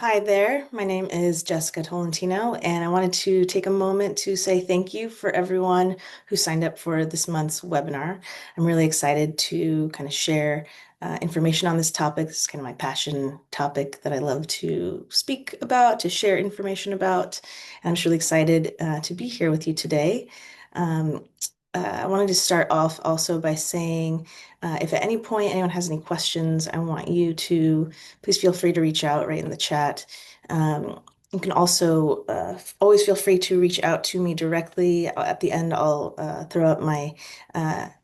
Hi there. My name is Jessica Tolentino, and I wanted to take a moment to say thank you for everyone who signed up for this month's webinar. I'm really excited to kind of share information on this topic. This is kind of my passion topic that I love to speak about, to share information about. And I'm just really excited to be here with you today. Um, I wanted to start off also by saying if at any point anyone has any questions, I want you to please feel free to reach out right in the chat. You can also always feel free to reach out to me directly. At the end, I'll throw up my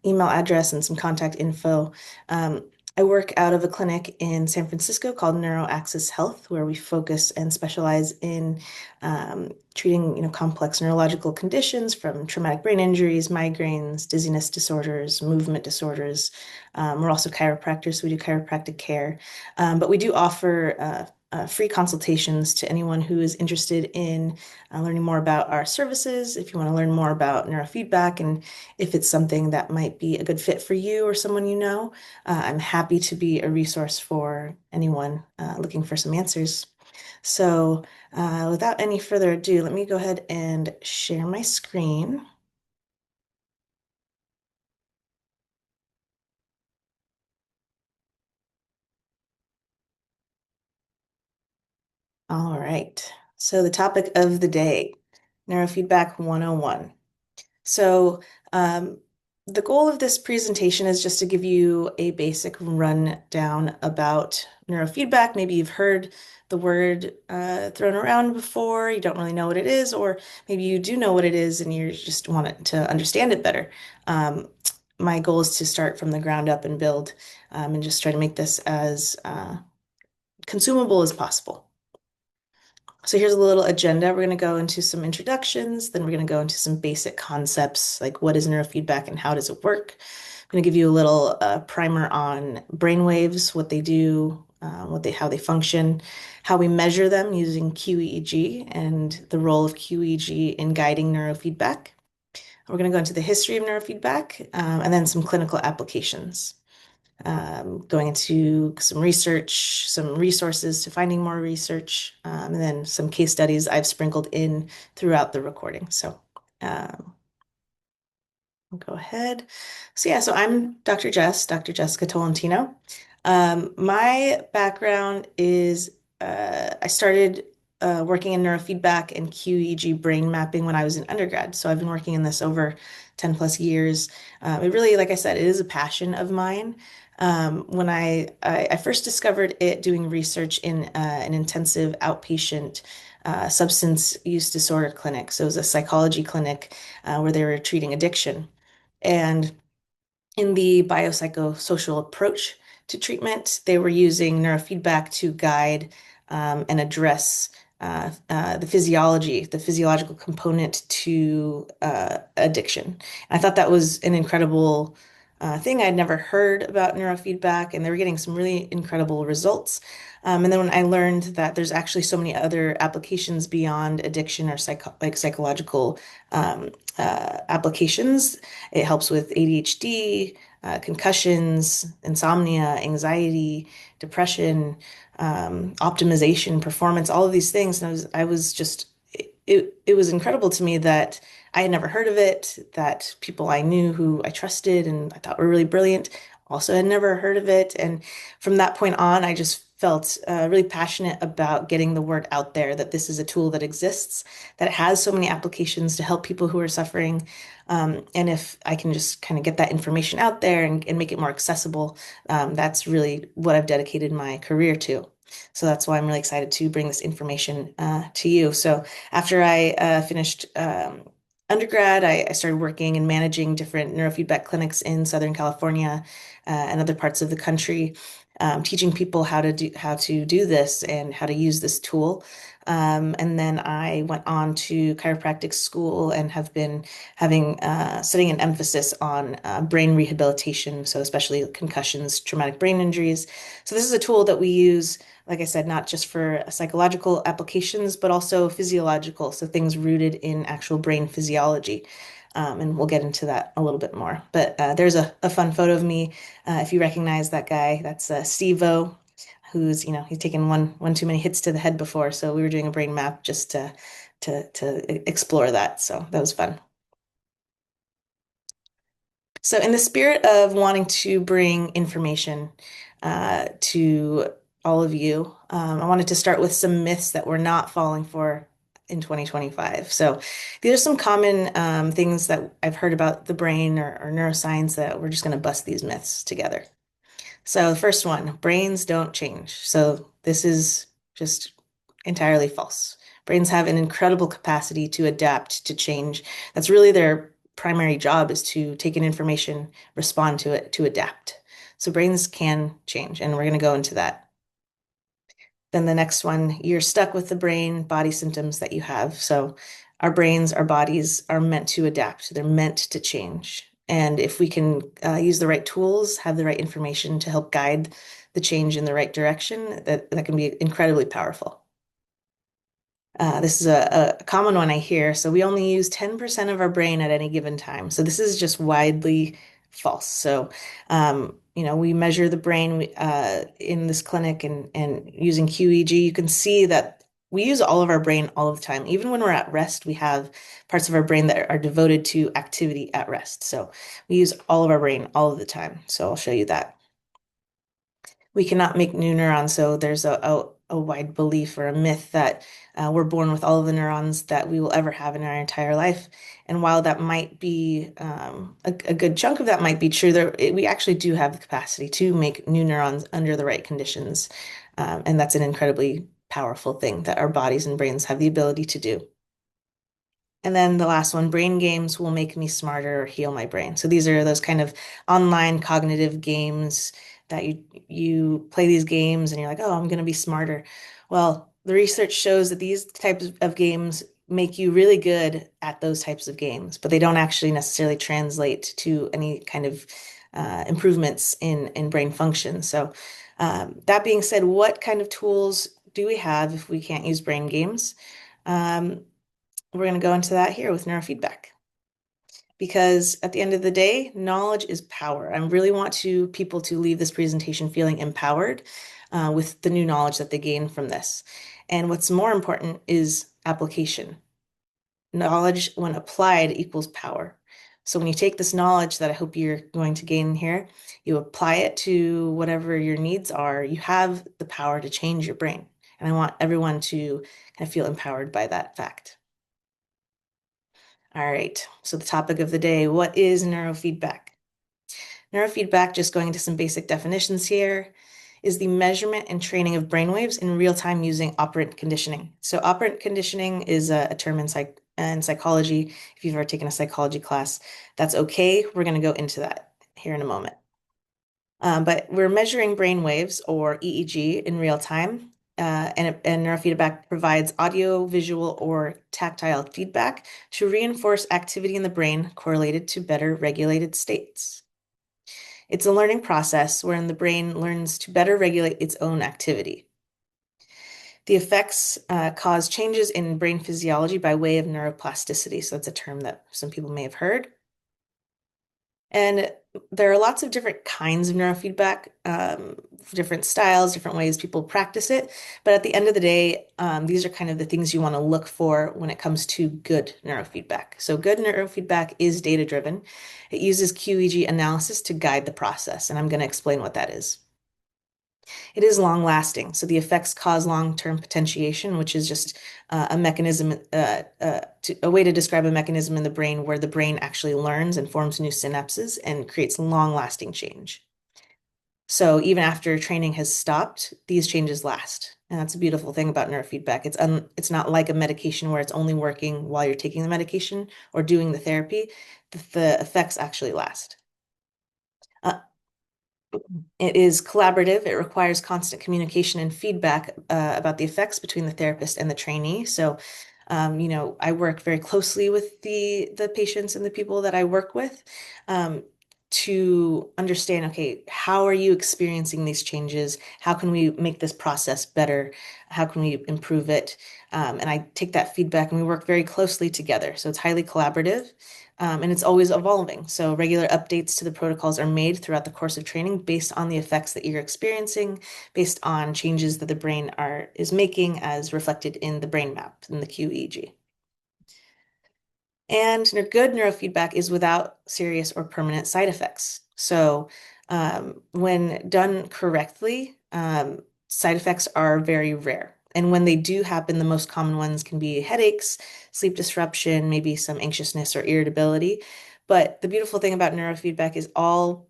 email address and some contact info. I work out of a clinic in San Francisco called NeuroAccess Health, where we focus and specialize in treating, complex neurological conditions from traumatic brain injuries, migraines, dizziness disorders, movement disorders. We're also chiropractors, so we do chiropractic care. But we do offer free consultations to anyone who is interested in learning more about our services. If you want to learn more about neurofeedback and if it's something that might be a good fit for you or someone you know, I'm happy to be a resource for anyone looking for some answers. So, without any further ado, let me go ahead and share my screen. All right. So, the topic of the day, Neurofeedback 101. So, um, the goal of this presentation is just to give you a basic rundown about neurofeedback. Maybe you've heard the word thrown around before, you don't really know what it is, or maybe you do know what it is and you just want it to understand it better. Um, my goal is to start from the ground up and build and just try to make this as consumable as possible. So here's a little agenda. We're going to go into some introductions, then we're going to go into some basic concepts like what is neurofeedback and how does it work. I'm going to give you a little primer on brainwaves, what they do, how they function, how we measure them using QEEG, and the role of QEEG in guiding neurofeedback. We're going to go into the history of neurofeedback, and then some clinical applications, going into some research, some resources to finding more research, and then some case studies I've sprinkled in throughout the recording. So I'll go ahead. So yeah, so I'm Dr. Jessica Tolentino. My background is I started working in neurofeedback and QEEG brain mapping when I was in undergrad. So I've been working in this over 10 plus years. It really, like I said, it is a passion of mine. When I first discovered it doing research in an intensive outpatient substance use disorder clinic. So it was a psychology clinic where they were treating addiction. And in the biopsychosocial approach to treatment, they were using neurofeedback to guide and address the physiological component to addiction. I thought that was an incredible thing. I'd never heard about neurofeedback, and they were getting some really incredible results. And then when I learned that there's actually so many other applications beyond addiction or psychological applications, it helps with ADHD, concussions, insomnia, anxiety, depression, optimization, performance, all of these things. And I was just, it was incredible to me that I had never heard of it, that people I knew who I trusted and I thought were really brilliant also had never heard of it. And from that point on, I just felt really passionate about getting the word out there that this is a tool that exists, that it has so many applications to help people who are suffering. And if I can just kind of get that information out there and make it more accessible, that's really what I've dedicated my career to. So that's why I'm really excited to bring this information to you. So after I finished undergrad, I started working and managing different neurofeedback clinics in Southern California and other parts of the country, teaching people how to do this and how to use this tool. And then I went on to chiropractic school and have been having studying an emphasis on brain rehabilitation, so especially concussions, traumatic brain injuries. So this is a tool that we use, like I said, not just for psychological applications, but also physiological, so things rooted in actual brain physiology. And we'll get into that a little bit more. But there's a fun photo of me. If you recognize that guy, that's Steve-O. who's, he's taken one too many hits to the head before. So we were doing a brain map just to explore that. So that was fun. So, in the spirit of wanting to bring information to all of you, I wanted to start with some myths that we're not falling for in 2025. So, these are some common things that I've heard about the brain or neuroscience that we're just going to bust these myths together. So, the first one, brains don't change. So, this is just entirely false. Brains have an incredible capacity to adapt to change. That's really their primary job is to take in information, respond to it, to adapt. So, brains can change, and we're going to go into that. Then the next one, you're stuck with the brain body symptoms that you have. So, our brains, our bodies are meant to adapt, they're meant to change. And if we can use the right tools, have the right information to help guide the change in the right direction, that can be incredibly powerful. This is a common one I hear. So we only use 10% of our brain at any given time. So this is just widely false. So, we measure the brain in this clinic and using QEEG, you can see that we use all of our brain all of the time. Even when we're at rest, we have parts of our brain that are devoted to activity at rest. So we use all of our brain all of the time. So I'll show you that. We cannot make new neurons. So there's a wide belief or a myth that we're born with all of the neurons that we will ever have in our entire life. And while that might be a good chunk of that might be true, we actually do have the capacity to make new neurons under the right conditions. And that's an incredibly powerful thing that our bodies and brains have the ability to do. And then the last one, brain games will make me smarter or heal my brain. So these are those kind of online cognitive games that you play these games and you're like, oh, I'm going to be smarter. Well, the research shows that these types of games make you really good at those types of games, but they don't actually necessarily translate to any kind of improvements in brain function. So that being said, what kind of tools do we have if we can't use brain games? Um, we're going to go into that here with neurofeedback. Because at the end of the day, knowledge is power. I really want people to leave this presentation feeling empowered with the new knowledge that they gain from this. And what's more important is application. Knowledge, when applied, equals power. So when you take this knowledge that I hope you're going to gain here, you apply it to whatever your needs are, you have the power to change your brain. And I want everyone to kind of feel empowered by that fact. All right, so the topic of the day, what is neurofeedback? Neurofeedback, just going into some basic definitions here, is the measurement and training of brainwaves in real time using operant conditioning. So operant conditioning is a term in psychology. If you've ever taken a psychology class, that's okay. We're going to go into that here in a moment. But we're measuring brain waves or EEG in real time. And neurofeedback provides audio, visual, or tactile feedback to reinforce activity in the brain correlated to better regulated states. It's a learning process wherein the brain learns to better regulate its own activity. The effects cause changes in brain physiology by way of neuroplasticity. So that's a term that some people may have heard. And there are lots of different kinds of neurofeedback, different styles, different ways people practice it. But at the end of the day, these are kind of the things you want to look for when it comes to good neurofeedback. So good neurofeedback is data-driven. It uses QEEG analysis to guide the process, and I'm going to explain what that is. It is long-lasting, so the effects cause long-term potentiation, which is just a mechanism, a way to describe a mechanism in the brain where the brain actually learns and forms new synapses and creates long-lasting change. So even after training has stopped, these changes last. And that's a beautiful thing about neurofeedback. It's not like a medication where it's only working while you're taking the medication or doing the therapy. The effects actually last. It is collaborative. It requires constant communication and feedback about the effects between the therapist and the trainee. So, I work very closely with the patients and the people that I work with. to understand, okay, how are you experiencing these changes? How can we make this process better? How can we improve it? And I take that feedback and we work very closely together. So it's highly collaborative, and it's always evolving. So regular updates to the protocols are made throughout the course of training based on the effects that you're experiencing, based on changes that the brain is making as reflected in the brain map in the QEEG. And good neurofeedback is without serious or permanent side effects. So, when done correctly, side effects are very rare. And when they do happen, the most common ones can be headaches, sleep disruption, maybe some anxiousness or irritability. But the beautiful thing about neurofeedback is all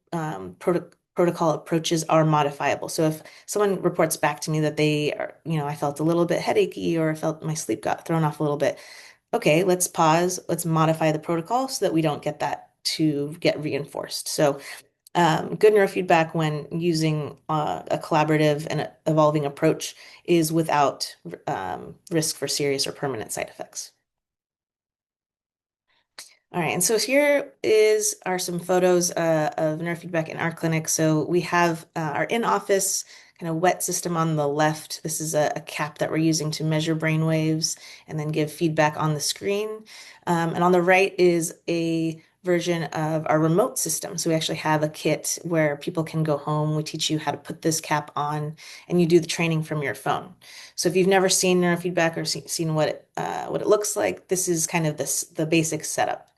protocol approaches are modifiable. So if someone reports back to me that they are, I felt a little bit headachy or I felt my sleep got thrown off a little bit, okay, let's pause, let's modify the protocol so that we don't get that to get reinforced. So, good neurofeedback when using a collaborative and evolving approach is without risk for serious or permanent side effects. All right, and so here are some photos of neurofeedback in our clinic. So we have our in-office kind of wet system on the left. This is a cap that we're using to measure brain waves and then give feedback on the screen. And on the right is a version of our remote system. So we actually have a kit where people can go home. We teach you how to put this cap on, and you do the training from your phone. So if you've never seen neurofeedback or seen what it looks like, this is kind of the basic setup.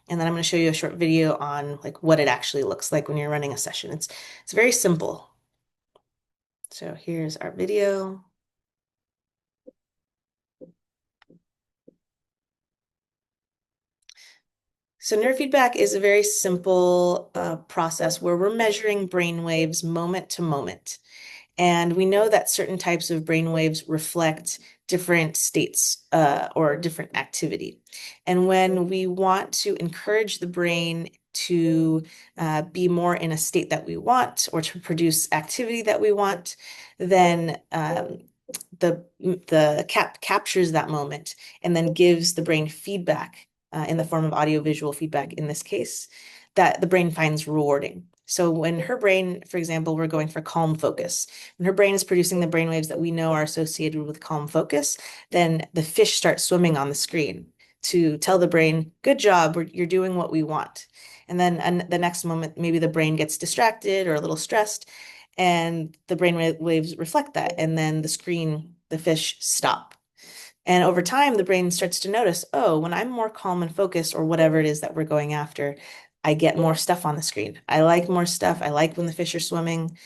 And then I'm going to show you a short video on like what it actually looks like when you're running a session. It's very simple. So here's our video. So neurofeedback is a very simple process where we're measuring brain waves moment to moment. And we know that certain types of brain waves reflect different states or different activity. And when we want to encourage the brain to be more in a state that we want or to produce activity that we want, then the cap captures that moment and then gives the brain feedback in the form of audiovisual feedback in this case that the brain finds rewarding. So when her brain, for example, we're going for calm focus. When her brain is producing the brain waves that we know are associated with calm focus, then the fish starts swimming on the screen to tell the brain, good job, you're doing what we want. And then the next moment, maybe the brain gets distracted or a little stressed, and the brain waves reflect that. And then the fish stop. And over time, the brain starts to notice, oh, when I'm more calm and focused, or whatever it is that we're going after, I get more stuff on the screen. I like more stuff. I like when the fish are swimming.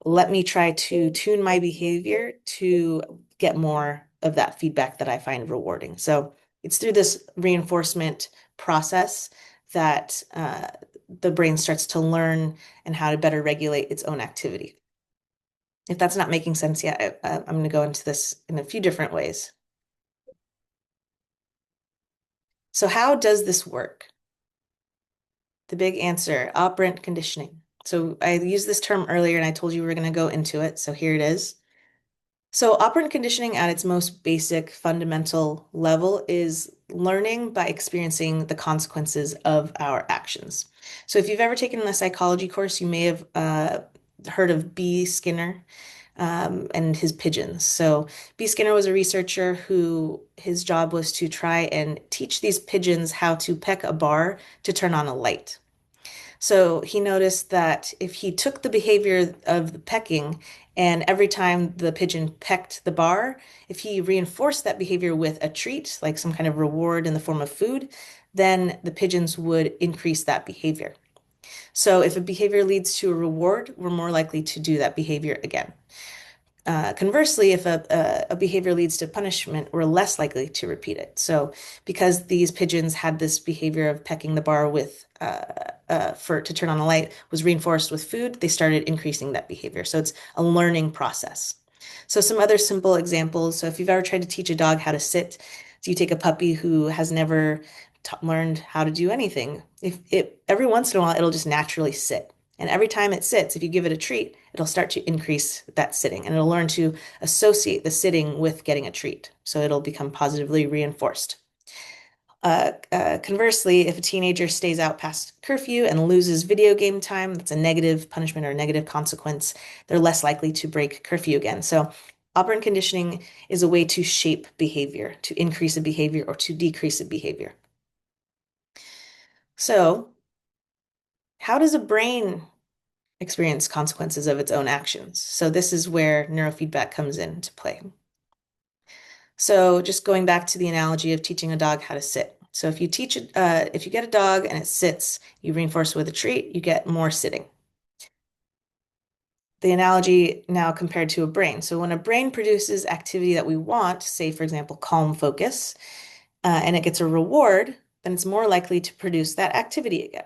Let me try to tune my behavior to get more of that feedback that I find rewarding. So it's through this reinforcement process that the brain starts to learn and how to better regulate its own activity. If that's not making sense yet, I'm going to go into this in a few different ways. So how does this work? The big answer, operant conditioning. So I used this term earlier and I told you we were going to go into it. So here it is. So operant conditioning at its most basic fundamental level is learning by experiencing the consequences of our actions. So if you've ever taken a psychology course, you may have heard of B. Skinner and his pigeons. So B. Skinner was a researcher who his job was to try and teach these pigeons how to peck a bar to turn on a light. So he noticed that if he took the behavior of the pecking and every time the pigeon pecked the bar, if he reinforced that behavior with a treat, like some kind of reward in the form of food, then the pigeons would increase that behavior. So if a behavior leads to a reward, we're more likely to do that behavior again. Conversely, if a behavior leads to punishment, we're less likely to repeat it. So, because these pigeons had this behavior of pecking the bar with to turn on a light was reinforced with food, they started increasing that behavior. So it's a learning process. So some other simple examples. So if you've ever tried to teach a dog how to sit, so you take a puppy who has never learned how to do anything. If it every once in a while, it'll just naturally sit. And every time it sits, if you give it a treat, it'll start to increase that sitting and it'll learn to associate the sitting with getting a treat. So it'll become positively reinforced. Conversely, if a teenager stays out past curfew and loses video game time, that's a negative punishment or a negative consequence. They're less likely to break curfew again. So, operant conditioning is a way to shape behavior, to increase a behavior or to decrease a behavior. So, how does a brain experience consequences of its own actions? So, this is where neurofeedback comes into play. So just going back to the analogy of teaching a dog how to sit. So if you get a dog and it sits, you reinforce with a treat, you get more sitting. The analogy now compared to a brain. So when a brain produces activity that we want, say for example, calm focus, and it gets a reward, then it's more likely to produce that activity again.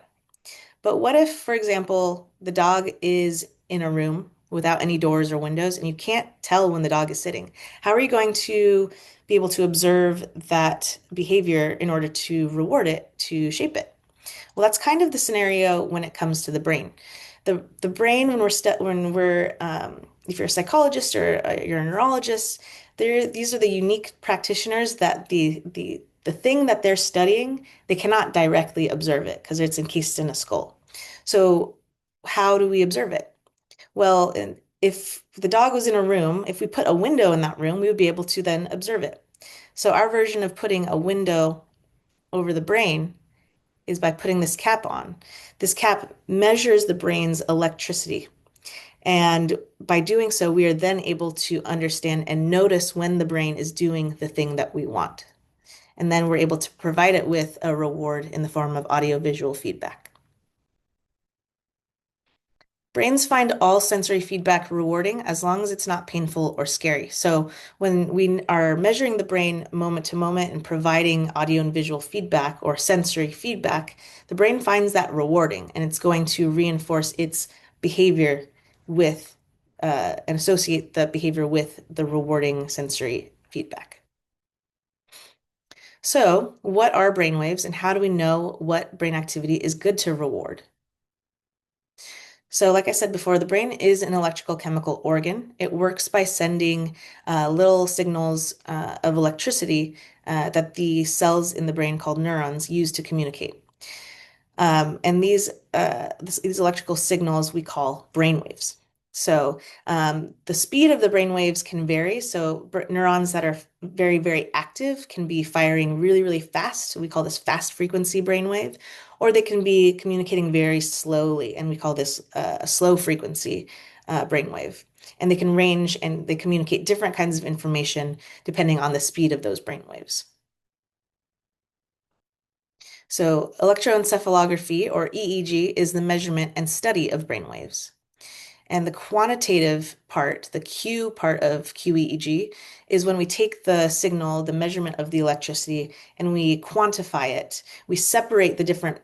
But what if, for example, the dog is in a room without any doors or windows and you can't tell when the dog is sitting? How are you going to be able to observe that behavior in order to reward it, to shape it? Well, that's kind of the scenario when it comes to the brain. The brain, if you're a psychologist or you're a neurologist, these are the unique practitioners that the thing that they're studying, they cannot directly observe it because it's encased in a skull. So how do we observe it? Well, if the dog was in a room, if we put a window in that room, we would be able to then observe it. So our version of putting a window over the brain is by putting this cap on. This cap measures the brain's electricity. And by doing so, we are then able to understand and notice when the brain is doing the thing that we want. And then we're able to provide it with a reward in the form of audio-visual feedback. Brains find all sensory feedback rewarding as long as it's not painful or scary. So when we are measuring the brain moment to moment and providing audio and visual feedback or sensory feedback, the brain finds that rewarding and it's going to reinforce its behavior with and associate the behavior with the rewarding sensory feedback. So, what are brainwaves and how do we know what brain activity is good to reward? So, like I said before, the brain is an electrical chemical organ. It works by sending little signals of electricity that the cells in the brain called neurons use to communicate. And these electrical signals we call brainwaves. So the speed of the brainwaves can vary. So neurons that are very, very active can be firing really, really fast. We call this fast frequency brainwave, or they can be communicating very slowly, and we call this a slow frequency brainwave. And they can range and they communicate different kinds of information depending on the speed of those brainwaves. So electroencephalography, or EEG, is the measurement and study of brainwaves. And the quantitative part, the Q part of QEEG, is when we take the signal, the measurement of the electricity, and we quantify it. We separate the different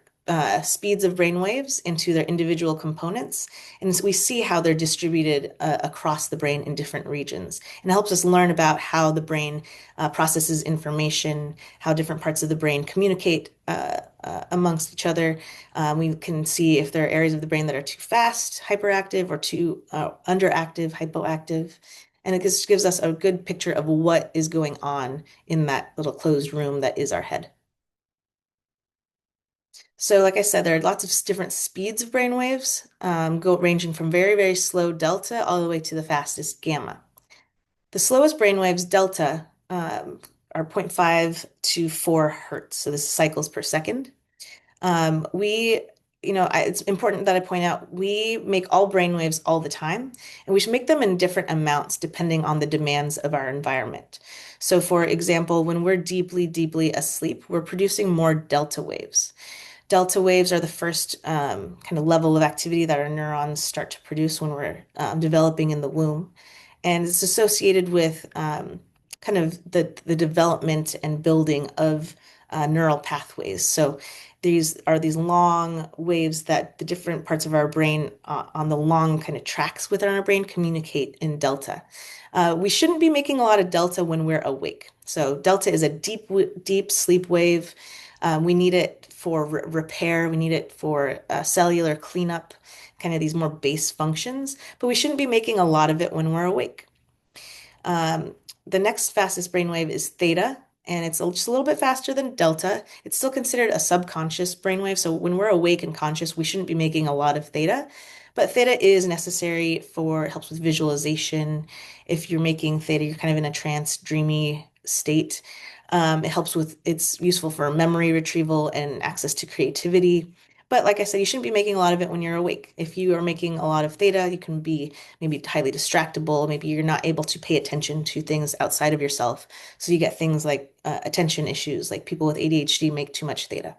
speeds of brainwaves into their individual components, and so we see how they're distributed across the brain in different regions. And it helps us learn about how the brain processes information, how different parts of the brain communicate amongst each other. We can see if there are areas of the brain that are too fast, hyperactive, or too underactive, hypoactive. And it just gives us a good picture of what is going on in that little closed room that is our head. So, like I said, there are lots of different speeds of brain waves, ranging from very, very slow delta all the way to the fastest gamma. The slowest brain waves, delta, are 0.5 to 4 hertz. So this is cycles per second. It's important that I point out we make all brain waves all the time, and we should make them in different amounts depending on the demands of our environment. So, for example, when we're deeply, deeply asleep, we're producing more delta waves. Delta waves are the first kind of level of activity that our neurons start to produce when we're developing in the womb. And it's associated with kind of the development and building of neural pathways. So these are these long waves that the different parts of our brain on the long kind of tracks within our brain communicate in delta. We shouldn't be making a lot of delta when we're awake. So delta is a deep sleep wave. We need it for repair. We need it for cellular cleanup, kind of these more base functions, but we shouldn't be making a lot of it when we're awake. The next fastest brainwave is theta, and it's just a little bit faster than delta. It's still considered a subconscious brainwave. So when we're awake and conscious, we shouldn't be making a lot of theta. But theta is necessary for, it helps with visualization. If you're making theta, you're kind of in a trance, dreamy state. It helps with, it's useful for memory retrieval and access to creativity. But like I said, you shouldn't be making a lot of it when you're awake. If you are making a lot of theta, you can be maybe highly distractible. Maybe you're not able to pay attention to things outside of yourself. So you get things like attention issues, like people with ADHD make too much theta.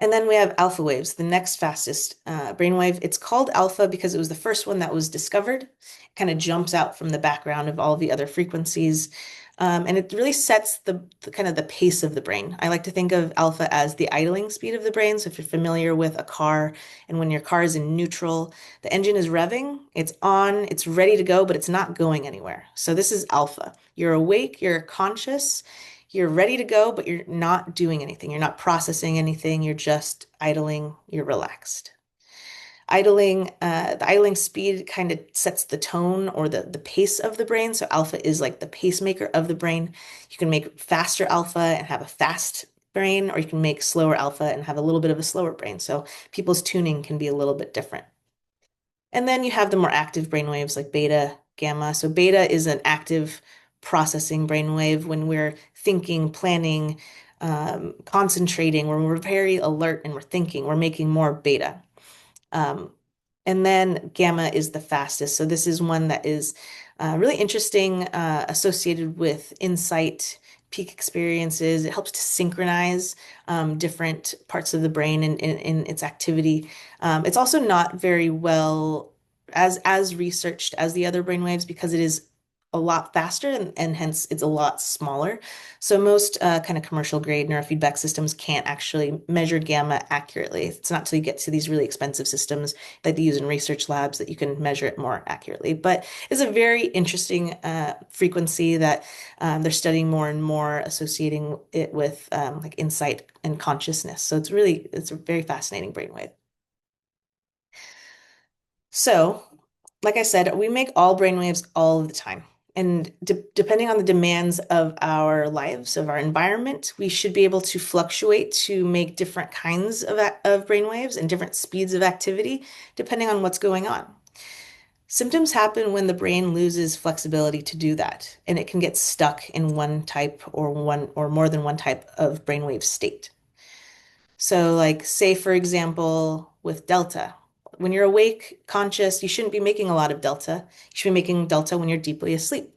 And then we have alpha waves, the next fastest brainwave. It's called alpha because it was the first one that was discovered. It kind of jumps out from the background of all the other frequencies. And it really sets the kind of the pace of the brain. I like to think of alpha as the idling speed of the brain. So if you're familiar with a car, and when your car is in neutral, the engine is revving, it's on, it's ready to go, but it's not going anywhere. So this is alpha. You're awake, you're conscious, you're ready to go, but you're not doing anything. You're not processing anything. You're just idling. You're relaxed. The idling speed kind of sets the tone or the pace of the brain. So alpha is like the pacemaker of the brain. You can make faster alpha and have a fast brain, or you can make slower alpha and have a little bit of a slower brain. So people's tuning can be a little bit different. And then you have the more active brain waves like beta, gamma. So beta is an active processing brain wave when we're thinking, planning, concentrating, when we're very alert and we're thinking, we're making more beta. Um, and then gamma is the fastest. So this is one that is really interesting, associated with insight, peak experiences. It helps to synchronize different parts of the brain in its activity. It's also not very well as researched as the other brain waves because it is a lot faster and hence it's a lot smaller. So most kind of commercial grade neurofeedback systems can't actually measure gamma accurately. It's not till you get to these really expensive systems that they use in research labs that you can measure it more accurately. But it's a very interesting frequency that they're studying more and more, associating it with like insight and consciousness. So it's a very fascinating brainwave. So, like I said, we make all brainwaves all the time. And depending on the demands of our lives, of our environment, we should be able to fluctuate to make different kinds of brainwaves and different speeds of activity, depending on what's going on. Symptoms happen when the brain loses flexibility to do that, and it can get stuck in one type or one or more than one type of brainwave state. So, like, say, for example, with delta, when you're awake, conscious, you shouldn't be making a lot of delta. You should be making delta when you're deeply asleep.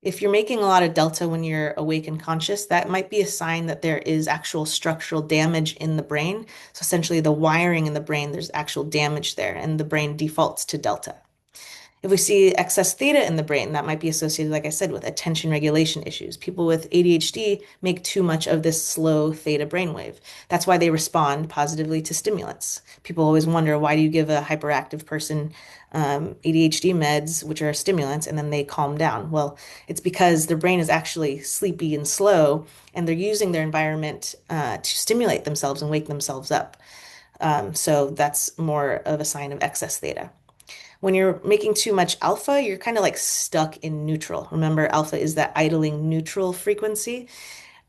If you're making a lot of delta when you're awake and conscious, that might be a sign that there is actual structural damage in the brain. So, essentially, the wiring in the brain, there's actual damage there, and the brain defaults to delta. If we see excess theta in the brain, that might be associated, like I said, with attention regulation issues. People with ADHD make too much of this slow theta brainwave. That's why they respond positively to stimulants. People always wonder, why do you give a hyperactive person ADHD meds, which are stimulants, and then they calm down? Well, it's because their brain is actually sleepy and slow, and they're using their environment to stimulate themselves and wake themselves up. So that's more of a sign of excess theta. When you're making too much alpha, you're kind of like stuck in neutral. Remember, alpha is that idling neutral frequency.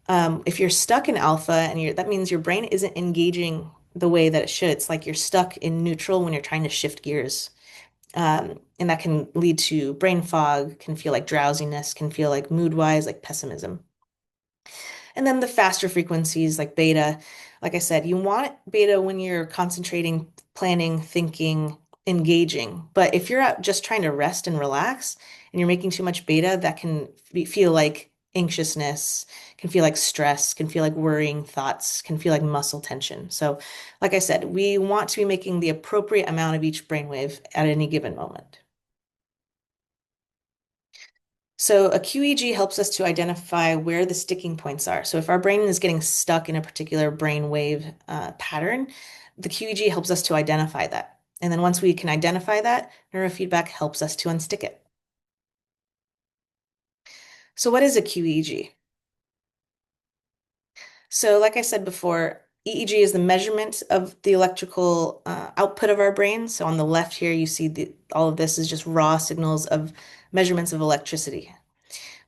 If you're stuck in alpha and that means your brain isn't engaging the way that it should. It's like you're stuck in neutral when you're trying to shift gears. And that can lead to brain fog, can feel like drowsiness, can feel like mood wise, like pessimism. And then the faster frequencies like beta, like I said, you want beta when you're concentrating, planning, thinking, engaging. But if you're out just trying to rest and relax and you're making too much beta, that can feel like anxiousness, can feel like stress, can feel like worrying thoughts, can feel like muscle tension. So, like I said, we want to be making the appropriate amount of each brainwave at any given moment. So a QEEG helps us to identify where the sticking points are. So if our brain is getting stuck in a particular brain wave pattern, the QEEG helps us to identify that. And then once we can identify that, neurofeedback helps us to unstick it. So what is a QEEG? So like I said before, EEG is the measurement of the electrical output of our brain. So on the left here, you see all of this is just raw signals of measurements of electricity.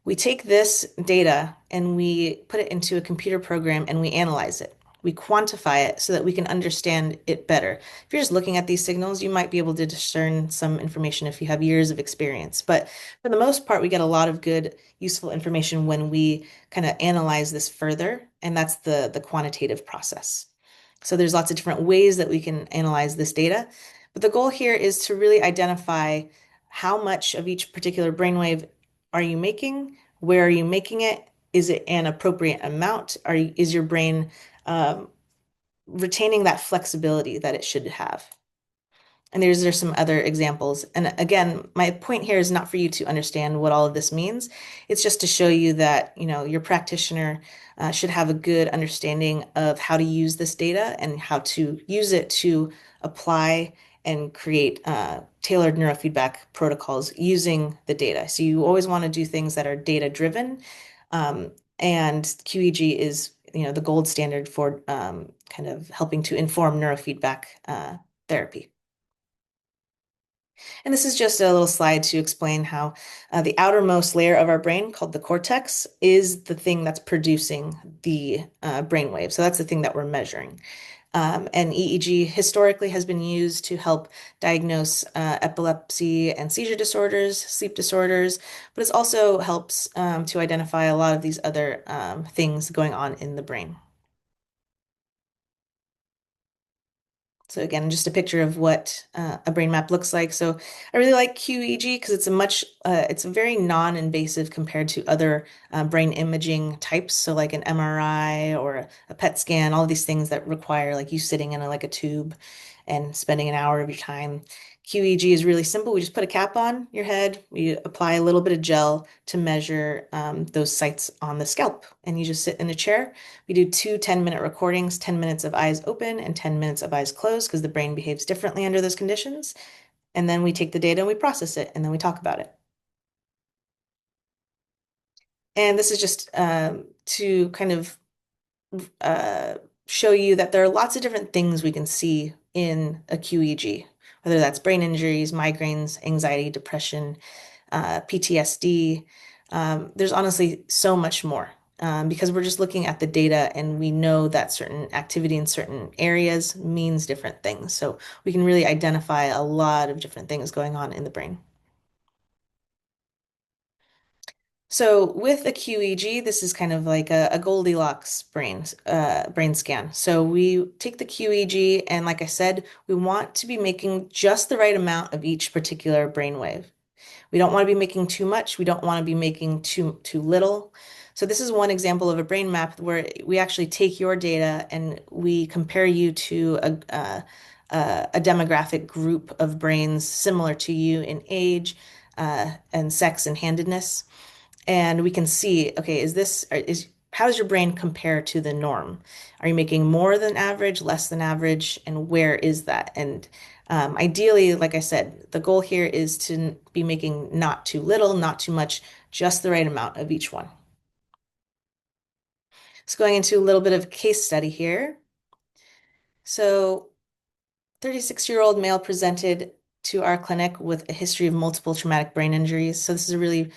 We take this data and we put it into a computer program and we analyze it. We quantify it so that we can understand it better. If you're just looking at these signals, you might be able to discern some information if you have years of experience. But for the most part, we get a lot of good, useful information when we kind of analyze this further, and that's the quantitative process. So there's lots of different ways that we can analyze this data. But the goal here is to really identify how much of each particular brainwave are you making? Where are you making it? Is it an appropriate amount? Is your brain um, retaining that flexibility that it should have? And there's some other examples. And again, my point here is not for you to understand what all of this means. It's just to show you that, your practitioner should have a good understanding of how to use this data and how to use it to apply and create tailored neurofeedback protocols using the data. So you always want to do things that are data driven. Um, and QEEG is, the gold standard for kind of helping to inform neurofeedback therapy. And this is just a little slide to explain how the outermost layer of our brain, called the cortex, is the thing that's producing the brain wave. So that's the thing that we're measuring. And EEG historically has been used to help diagnose epilepsy and seizure disorders, sleep disorders, but it also helps to identify a lot of these other things going on in the brain. So again, just a picture of what a brain map looks like. So I really like QEEG because it's a very non-invasive compared to other brain imaging types. So like an MRI or a PET scan, all these things that require like you sitting in like a tube and spending an hour of your time. QEEG is really simple. We just put a cap on your head. We apply a little bit of gel to measure those sites on the scalp, and you just sit in a chair. We do two 10-minute recordings, 10 minutes of eyes open and 10 minutes of eyes closed because the brain behaves differently under those conditions. And then we take the data and we process it and then we talk about it. And this is just to kind of uh, show you that there are lots of different things we can see in a QEEG, whether that's brain injuries, migraines, anxiety, depression, PTSD. There's honestly so much more because we're just looking at the data and we know that certain activity in certain areas means different things. So we can really identify a lot of different things going on in the brain. So with a QEEG, this is kind of like a Goldilocks brain scan. So we take the QEEG, and like I said, we want to be making just the right amount of each particular brainwave. We don't want to be making too much. We don't want to be making too little. So this is one example of a brain map where we actually take your data and we compare you to a demographic group of brains similar to you in age, and sex and handedness. And we can see, okay, how does your brain compare to the norm? Are you making more than average, less than average, and where is that? And ideally, like I said, the goal here is to be making not too little, not too much, just the right amount of each one. So going into a little bit of case study here. So 36-year-old male presented to our clinic with a history of multiple traumatic brain injuries. So this is a really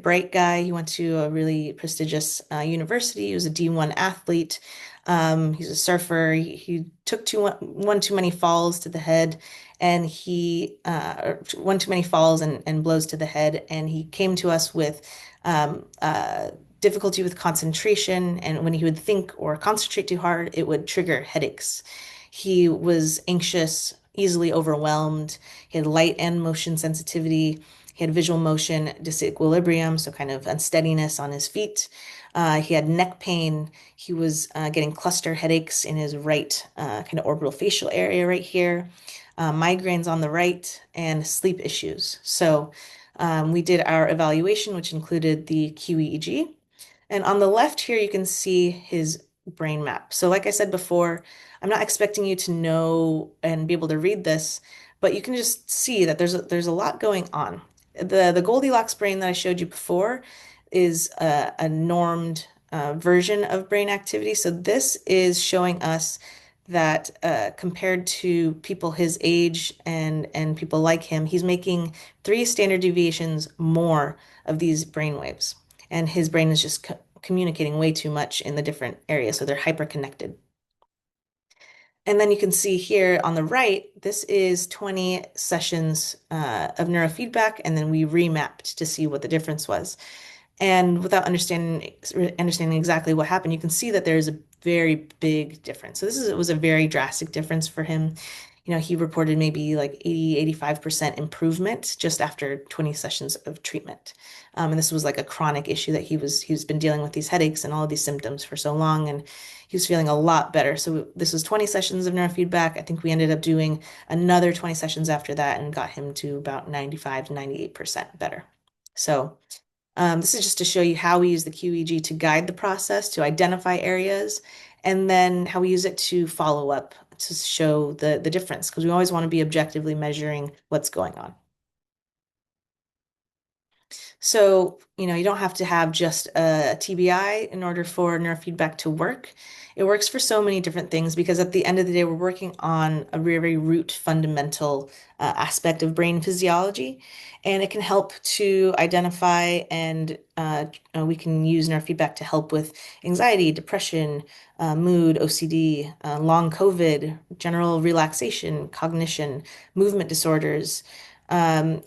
bright guy. He went to a really prestigious university. He was a D1 athlete. He's a surfer. He took one too many falls to the head, and one too many falls and blows to the head. And he came to us with difficulty with concentration. And when he would think or concentrate too hard, it would trigger headaches. He was anxious, easily overwhelmed. He had light and motion sensitivity. He had visual motion disequilibrium, so kind of unsteadiness on his feet. He had neck pain. He was getting cluster headaches in his right kind of orbital facial area right here, migraines on the right, and sleep issues. So we did our evaluation, which included the QEEG. And on the left here, you can see his brain map. So like I said before, I'm not expecting you to know and be able to read this, but you can just see that there's a lot going on. The Goldilocks brain that I showed you before is a normed version of brain activity. So this is showing us that compared to people his age and people like him, he's making 3 standard deviations more of these brain waves. and his brain is just communicating way too much in the different areas, so they're hyper-connected. And then you can see here on the right, this is 20 sessions of neurofeedback, and then we remapped to see what the difference was. And without understanding exactly what happened, you can see that there's a very big difference. So it was a very drastic difference for him. He reported maybe like 85% improvement just after 20 sessions of treatment. And this was like a chronic issue that he's been dealing with these headaches and all of these symptoms for so long, and he was feeling a lot better. So this was 20 sessions of neurofeedback. I think we ended up doing another 20 sessions after that and got him to about 95 to 98% better. So this is just to show you how we use the QEEG to guide the process, to identify areas, and then how we use it to follow up to show the difference, because we always want to be objectively measuring what's going on. So, you don't have to have just a TBI in order for neurofeedback to work. It works for so many different things because at the end of the day, we're working on a very root fundamental aspect of brain physiology, and it can help to identify and we can use neurofeedback to help with anxiety, depression, mood, OCD, long COVID, general relaxation, cognition, movement disorders. Um,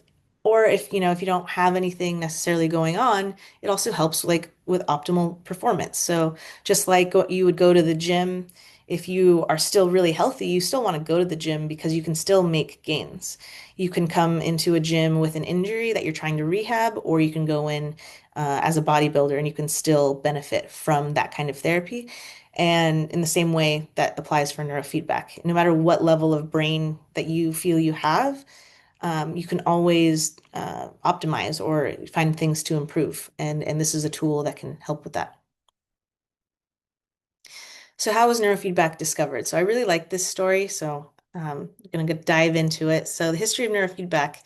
or if you don't have anything necessarily going on, it also helps like with optimal performance. So just like you would go to the gym, if you are still really healthy, you still want to go to the gym because you can still make gains. You can come into a gym with an injury that you're trying to rehab, or you can go in as a bodybuilder and you can still benefit from that kind of therapy. And in the same way, that applies for neurofeedback. No matter what level of brain that you feel you have, you can always optimize or find things to improve. And this is a tool that can help with that. So how was neurofeedback discovered? So I really like this story, so I'm going to dive into it. So the history of neurofeedback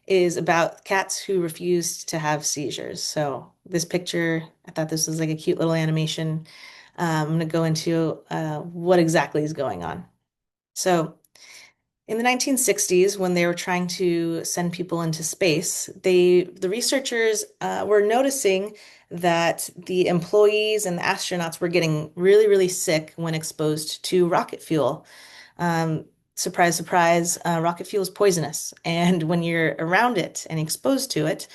is about cats who refused to have seizures. So this picture, I thought this was like a cute little animation. I'm going to go into what exactly is going on. So in the 1960s, when they were trying to send people into space, the researchers were noticing that the employees and the astronauts were getting really sick when exposed to rocket fuel. Um, Surprise, surprise, rocket fuel is poisonous, and when you're around it and exposed to it,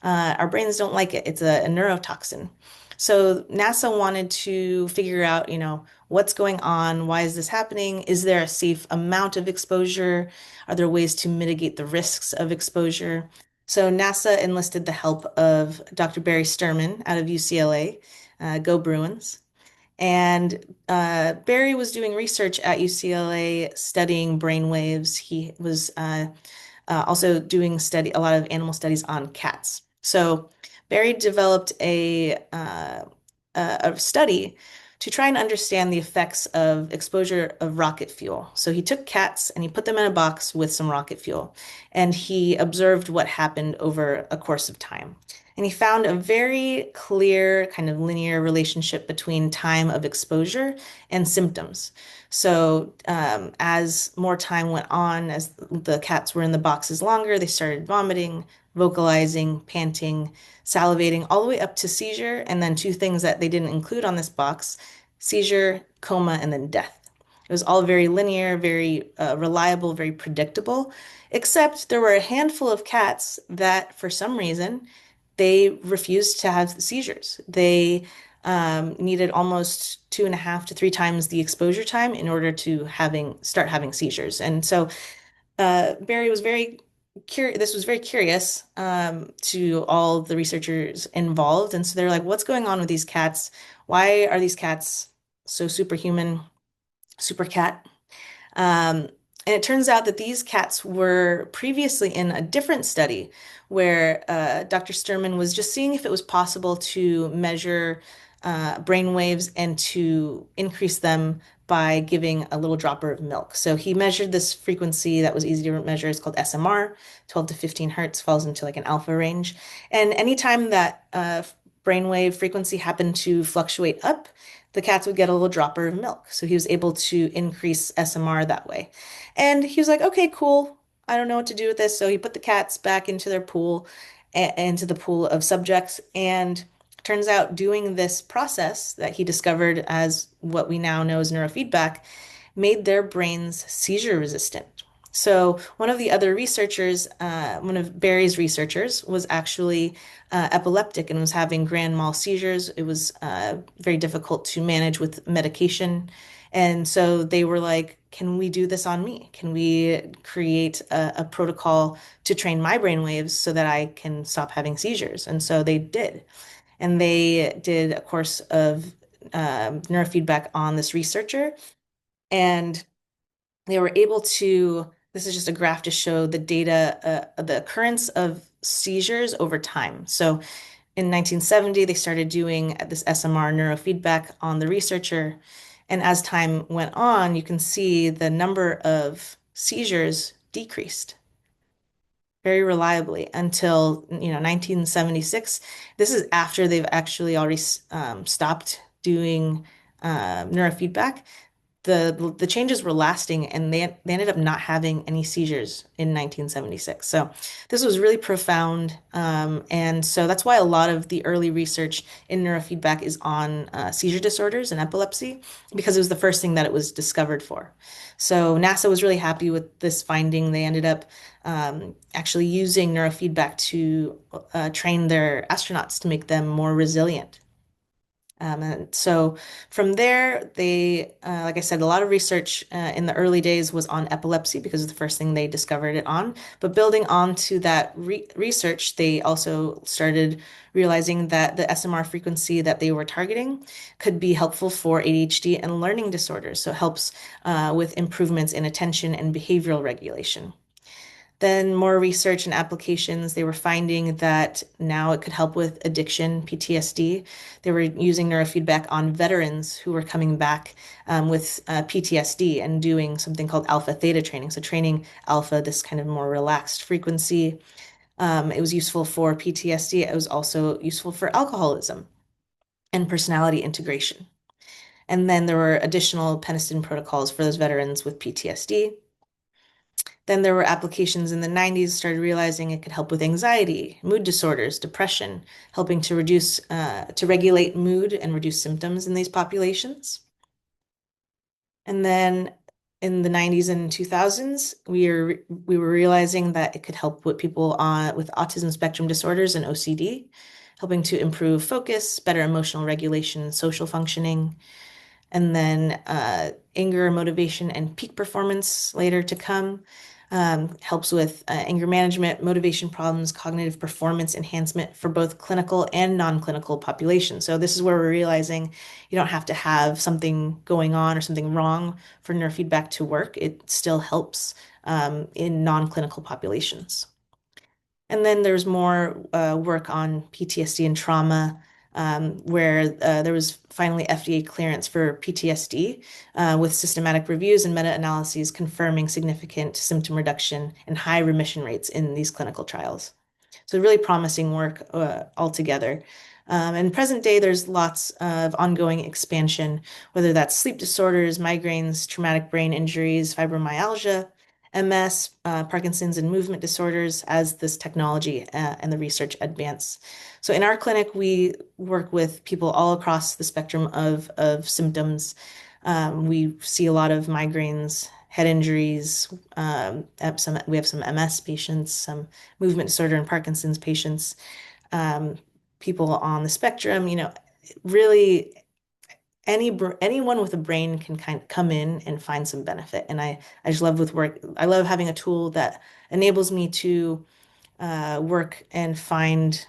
our brains don't like it. It's a neurotoxin. So NASA wanted to figure out, what's going on? Why is this happening? Is there a safe amount of exposure? Are there ways to mitigate the risks of exposure? So NASA enlisted the help of Dr. Barry Sturman out of UCLA. Go Bruins. And Barry was doing research at UCLA studying brain waves. He was also doing a lot of animal studies on cats. So Barry developed a study to try and understand the effects of exposure of rocket fuel. So he took cats and he put them in a box with some rocket fuel, and he observed what happened over a course of time. And he found a very clear kind of linear relationship between time of exposure and symptoms. So, as more time went on, as the cats were in the boxes longer, they started vomiting, vocalizing, panting, salivating, all the way up to seizure. And then two things that they didn't include on this box: seizure, coma, and then death. It was all very linear, very reliable, very predictable, except there were a handful of cats that, for some reason, they refused to have seizures. They needed almost 2.5 to 3 times the exposure time in order to start having seizures. And so Barry was very curious. This was very curious to all the researchers involved. And so they're like, what's going on with these cats? Why are these cats so superhuman, super cat? And it turns out that these cats were previously in a different study where Dr. Sturman was just seeing if it was possible to measure brain waves and to increase them by giving a little dropper of milk. So he measured this frequency that was easy to measure. It's called SMR, 12 to 15 hertz, falls into like an alpha range. And anytime that brainwave frequency happened to fluctuate up, the cats would get a little dropper of milk. So he was able to increase SMR that way. And he was like, okay, cool. I don't know what to do with this. So he put the cats back into their pool, into the pool of subjects. And Turns out doing this process that he discovered as what we now know as neurofeedback made their brains seizure resistant. So one of the other researchers, one of Barry's researchers, was actually epileptic and was having grand mal seizures. It was very difficult to manage with medication. And so they were like, can we do this on me? Can we create a protocol to train my brain waves so that I can stop having seizures? And so they did. And they did a course of neurofeedback on this researcher. And they were able to, this is just a graph to show the data, the occurrence of seizures over time. So in 1970, they started doing this SMR neurofeedback on the researcher. And as time went on, you can see the number of seizures decreased very reliably until 1976. This is after they've actually already stopped doing neurofeedback. The changes were lasting, and they ended up not having any seizures in 1976. So this was really profound, and so that's why a lot of the early research in neurofeedback is on seizure disorders and epilepsy, because it was the first thing that it was discovered for. So NASA was really happy with this finding. They ended up actually using neurofeedback to train their astronauts to make them more resilient. And so from there, like I said, a lot of research in the early days was on epilepsy because it's the first thing they discovered it on. But building on to that research, they also started realizing that the SMR frequency that they were targeting could be helpful for ADHD and learning disorders. So it helps with improvements in attention and behavioral regulation. Then more research and applications, they were finding that now it could help with addiction, PTSD. They were using neurofeedback on veterans who were coming back with PTSD and doing something called alpha theta training. So training alpha, this kind of more relaxed frequency. It was useful for PTSD. It was also useful for alcoholism and personality integration. And then there were additional penicillin protocols for those veterans with PTSD. Then there were applications in the 90s, started realizing it could help with anxiety, mood disorders, depression, helping to to regulate mood and reduce symptoms in these populations. And then in the 90s and 2000s, we were realizing that it could help with people with autism spectrum disorders and OCD, helping to improve focus, better emotional regulation, social functioning, and then anger, motivation, and peak performance later to come. Helps with anger management, motivation problems, cognitive performance enhancement for both clinical and non-clinical populations. So this is where we're realizing you don't have to have something going on or something wrong for neurofeedback to work. It still helps in non-clinical populations. And then there's more work on PTSD and trauma, where there was finally FDA clearance for PTSD with systematic reviews and meta-analyses confirming significant symptom reduction and high remission rates in these clinical trials. So really promising work altogether. And present day, there's lots of ongoing expansion, whether that's sleep disorders, migraines, traumatic brain injuries, fibromyalgia, MS, Parkinson's, and movement disorders as this technology and the research advance. So in our clinic, we work with people all across the spectrum of symptoms. We see a lot of migraines, head injuries. We have some MS patients, some movement disorder and Parkinson's patients, um, people on the spectrum. Really anyone with a brain can kind of come in and find some benefit. And I just love with work. I love having a tool that enables me to work and find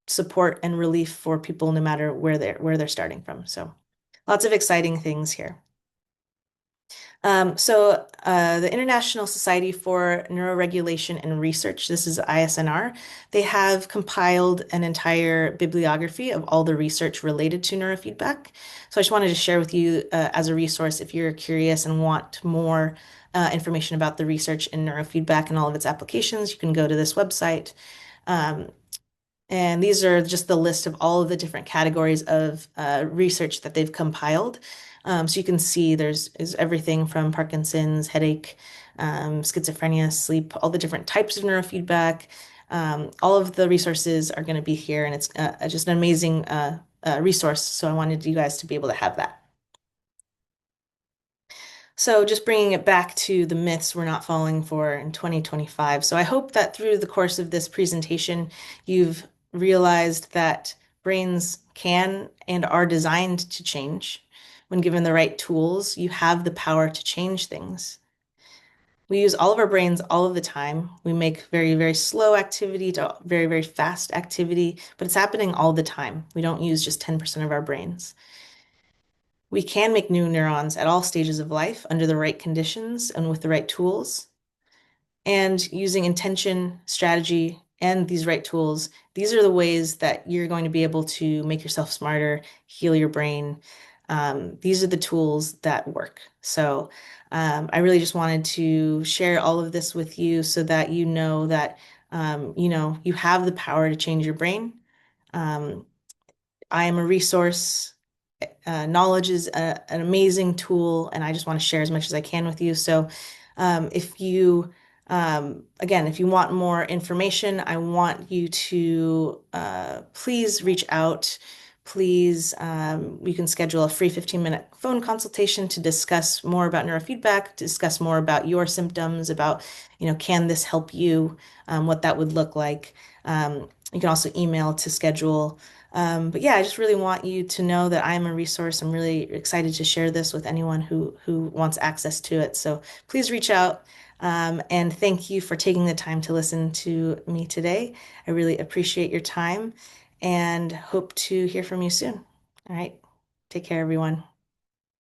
support and relief for people no matter where they're starting from. So lots of exciting things here. The International Society for Neuroregulation and Research, this is ISNR, they have compiled an entire bibliography of all the research related to neurofeedback. So I just wanted to share with you as a resource if you're curious and want more information about the research in neurofeedback and all of its applications, you can go to this website. And these are just the list of all of the different categories of research that they've compiled. So you can see is everything from Parkinson's, headache, schizophrenia, sleep, all the different types of neurofeedback, All of the resources are going to be here, and it's just an amazing resource. So I wanted you guys to be able to have that. So just bringing it back to the myths we're not falling for in 2025. So I hope that through the course of this presentation, you've realized that brains can and are designed to change. When given the right tools, you have the power to change things. We use all of our brains all of the time. We make very, very slow activity to very, very fast activity, but it's happening all the time. We don't use just 10% of our brains. We can make new neurons at all stages of life under the right conditions and with the right tools. And using intention, strategy, and these right tools, these are the ways that you're going to be able to make yourself smarter, heal your brain. These are the tools that work. So I really just wanted to share all of this with you so that you know that you have the power to change your brain. Um, I am a resource. Knowledge is an amazing tool, and I just want to share as much as I can with you. So, if you, again, if you want more information, I want you to please reach out. Please, you can schedule a free 15-minute phone consultation to discuss more about neurofeedback, discuss more about your symptoms, about, can this help you, what that would look like. You can also email to schedule. But yeah, I just really want you to know that I'm a resource. I'm really excited to share this with anyone who wants access to it. So please reach out. And thank you for taking the time to listen to me today. I really appreciate your time and hope to hear from you soon. All right. Take care, everyone.